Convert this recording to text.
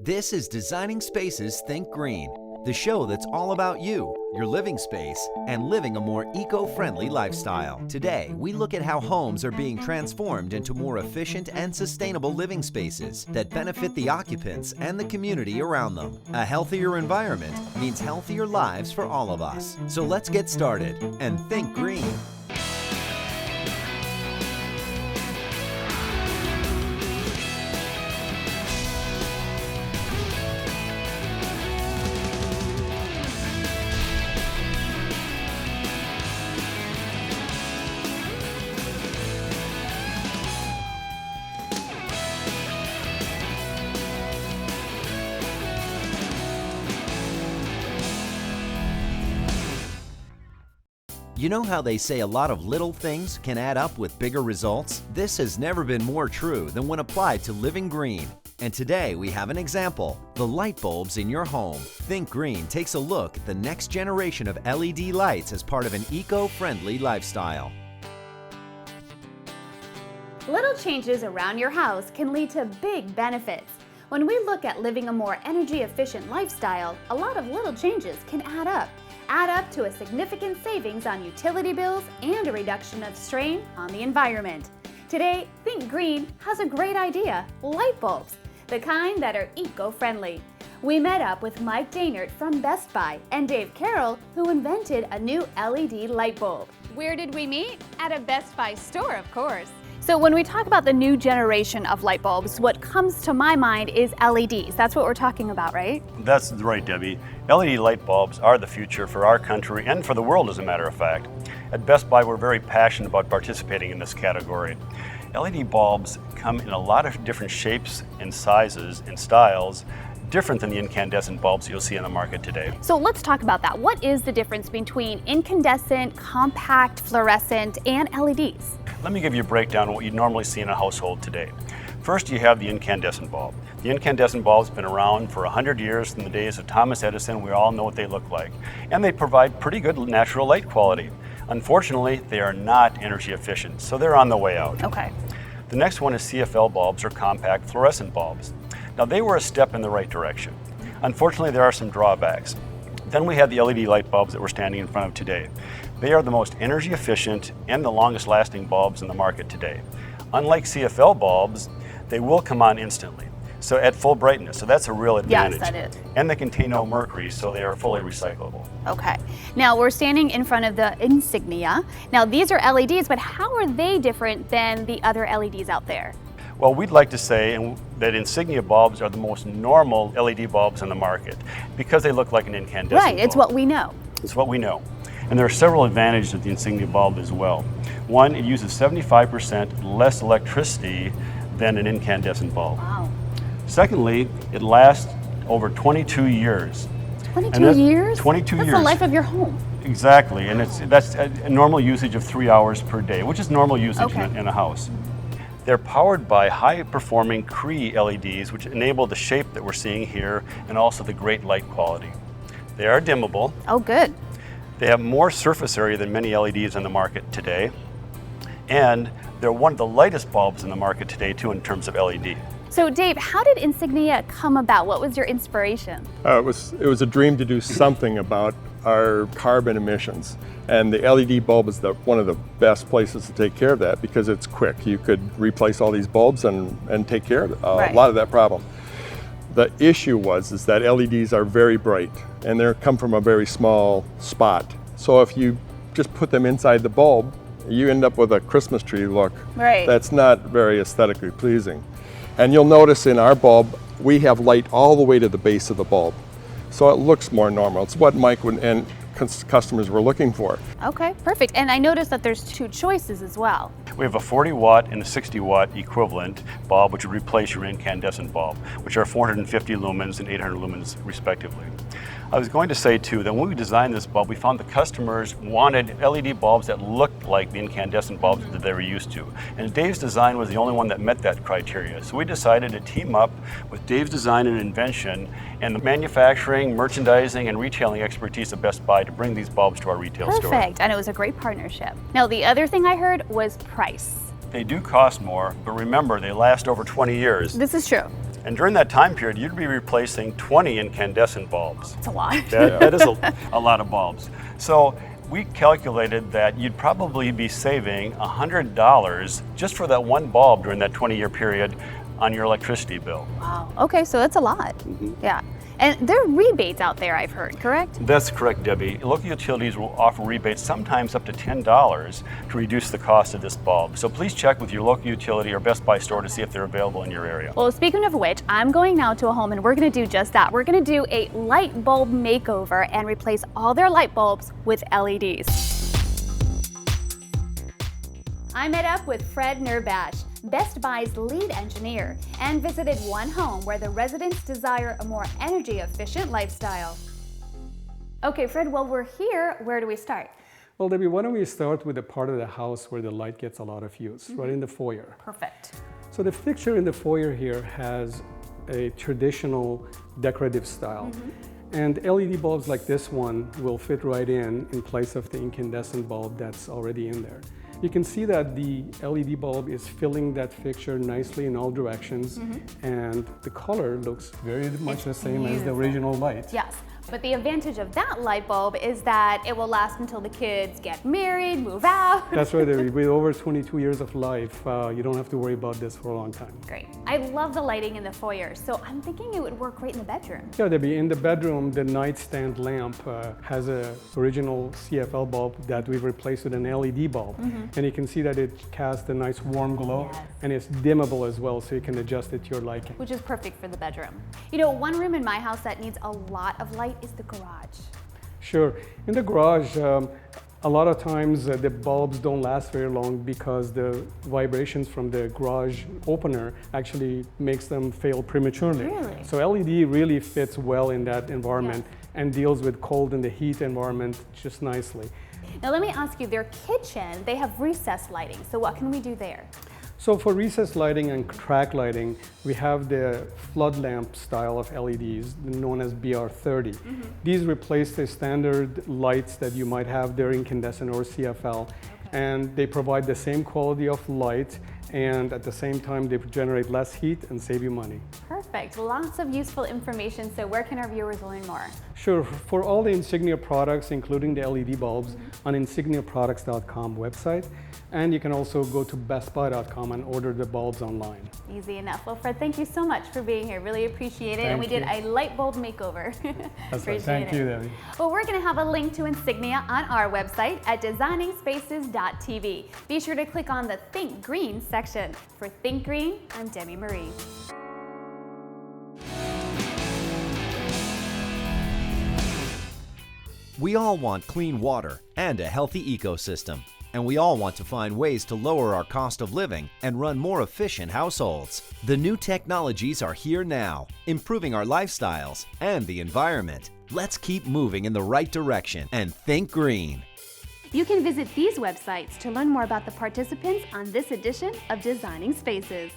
This is Designing Spaces Think Green, the show that's all about you, your living space, and living a more eco-friendly lifestyle. Today, we look at how homes are being transformed into more efficient and sustainable living spaces that benefit the occupants and the community around them. A healthier environment means healthier lives for all of us. So let's get started and think green. You know how they say a lot of little things can add up with bigger results? This has never been more true than when applied to living green. And today we have an example, the light bulbs in your home. Think Green takes a look at the next generation of LED lights as part of an eco-friendly lifestyle. Little changes around your house can lead to big benefits. When we look at living a more energy-efficient lifestyle, a lot of little changes can add up to a significant savings on utility bills and a reduction of strain on the environment. Today, Think Green has a great idea, light bulbs, the kind that are eco-friendly. We met up with Mike Daynert from Best Buy and Dave Carroll, who invented a new LED light bulb. Where did we meet? At a Best Buy store, of course. So when we talk about the new generation of light bulbs, what comes to my mind is LEDs. That's what we're talking about, right? That's right, Debbie. LED light bulbs are the future for our country and for the world, as a matter of fact. At Best Buy, we're very passionate about participating in this category. LED bulbs come in a lot of different shapes and sizes and styles, different than the incandescent bulbs you'll see in the market today. So let's talk about that. What is the difference between incandescent, compact, fluorescent, and LEDs? Let me give you a breakdown of what you'd normally see in a household today. First, you have the incandescent bulb. The incandescent bulb's been around for 100 years from the days of Thomas Edison. We all know what they look like. And they provide pretty good natural light quality. Unfortunately, they are not energy efficient, so they're on the way out. Okay. The next one is CFL bulbs, or compact fluorescent bulbs. Now, they were a step in the right direction. Unfortunately, there are some drawbacks. Then we have the LED light bulbs that we're standing in front of today. They are the most energy efficient and the longest lasting bulbs in the market today. Unlike CFL bulbs, they will come on instantly, so at full brightness, so that's a real advantage. Yes, that is. And they contain no mercury, so they are fully recyclable. Okay. Now we're standing in front of the Insignia. Now these are LEDs, but how are they different than the other LEDs out there? Well, we'd like to say that Insignia bulbs are the most normal LED bulbs in the market because they look like an incandescent bulb. Right, it's what we know. It's what we know. And there are several advantages of the Insignia bulb as well. One, it uses 75% less electricity than an incandescent bulb. Wow. Secondly, it lasts over 22 years. 22 years? 22 years. That's the life of your home. Exactly, and that's a normal usage of 3 hours per day, which is normal usage in a house. They're powered by high-performing Cree LEDs, which enable the shape that we're seeing here and also the great light quality. They are dimmable. Oh, good. They have more surface area than many LEDs on the market today, and they're one of the lightest bulbs in the market today, too, in terms of LED. So, Dave, how did Insignia come about? What was your inspiration? It was a dream to do something about our carbon emissions, and the LED bulb is one of the best places to take care of that because it's quick. You could replace all these bulbs and take care of a lot of that problem. The issue is that LEDs are very bright and they come from a very small spot. So if you just put them inside the bulb, you end up with a Christmas tree look. Right. That's not very aesthetically pleasing. And you'll notice in our bulb, we have light all the way to the base of the bulb. So it looks more normal. It's what Mike and customers were looking for. Okay, perfect. And I noticed that there's two choices as well. We have a 40 watt and a 60 watt equivalent bulb, which would replace your incandescent bulb, which are 450 lumens and 800 lumens respectively. I was going to say too that when we designed this bulb, we found the customers wanted LED bulbs that looked like the incandescent bulbs that they were used to. And Dave's design was the only one that met that criteria. So we decided to team up with Dave's design and invention and the manufacturing, merchandising, and retailing expertise of Best Buy to bring these bulbs to our retail store. Perfect, and it was a great partnership. Now the other thing I heard was price. They do cost more, but remember, they last over 20 years. This is true. And during that time period, you'd be replacing 20 incandescent bulbs. It's a lot. That is a lot of bulbs. So we calculated that you'd probably be saving $100 just for that one bulb during that 20-year period on your electricity bill. Wow. Okay, so that's a lot. Yeah. And there are rebates out there, I've heard, correct? That's correct, Debbie. Local utilities will offer rebates sometimes up to $10 to reduce the cost of this bulb. So please check with your local utility or Best Buy store to see if they're available in your area. Well, speaking of which, I'm going now to a home and we're going to do just that. We're going to do a light bulb makeover and replace all their light bulbs with LEDs. I met up with Fred Nurbash, Best Buy's lead engineer, and visited one home where the residents desire a more energy-efficient lifestyle. Okay, Fred, while we're here, where do we start? Well, Debbie, why don't we start with the part of the house where the light gets a lot of use, right in the foyer. Perfect. So the fixture in the foyer here has a traditional decorative style. And LED bulbs like this one will fit right in place of the incandescent bulb that's already in there. You can see that the LED bulb is filling that fixture nicely in all directions, and the color looks very much the same as the original light. Yes, but the advantage of that light bulb is that it will last until the kids get married, move out. That's right, Debbie. With over 22 years of life, you don't have to worry about this for a long time. Great. I love the lighting in the foyer, so I'm thinking it would work great in the bedroom. Yeah, Debbie, in the bedroom, the nightstand lamp has an original CFL bulb that we've replaced with an LED bulb. And you can see that it casts a nice warm glow, and it's dimmable as well, so you can adjust it to your liking. Which is perfect for the bedroom. You know, one room in my house that needs a lot of light is the garage. Sure. In the garage, a lot of times the bulbs don't last very long because the vibrations from the garage opener actually makes them fail prematurely. Really? So LED really fits well in that environment and deals with cold and the heat environment just nicely. Now let me ask you, their kitchen, they have recessed lighting, so what can we do there? So for recessed lighting and track lighting, we have the flood lamp style of LEDs, known as BR30. These replace the standard lights that you might have there, incandescent or CFL, and they provide the same quality of light, and at the same time they generate less heat and save you money. Perfect. Lots of useful information, so where can our viewers learn more? Sure. For all the Insignia products, including the LED bulbs, on insigniaproducts.com website, and you can also go to bestbuy.com and order the bulbs online. Easy enough. Well, Fred, thank you so much for being here. Really appreciate it. And we did a light bulb makeover. That's right. Thank you, Debbie. Well, we're going to have a link to Insignia on our website at designingspaces.tv. Be sure to click on the Think Green section. For Think Green, I'm Debi Marie. We all want clean water and a healthy ecosystem. And we all want to find ways to lower our cost of living and run more efficient households. The new technologies are here now, improving our lifestyles and the environment. Let's keep moving in the right direction and think green. You can visit these websites to learn more about the participants on this edition of Designing Spaces.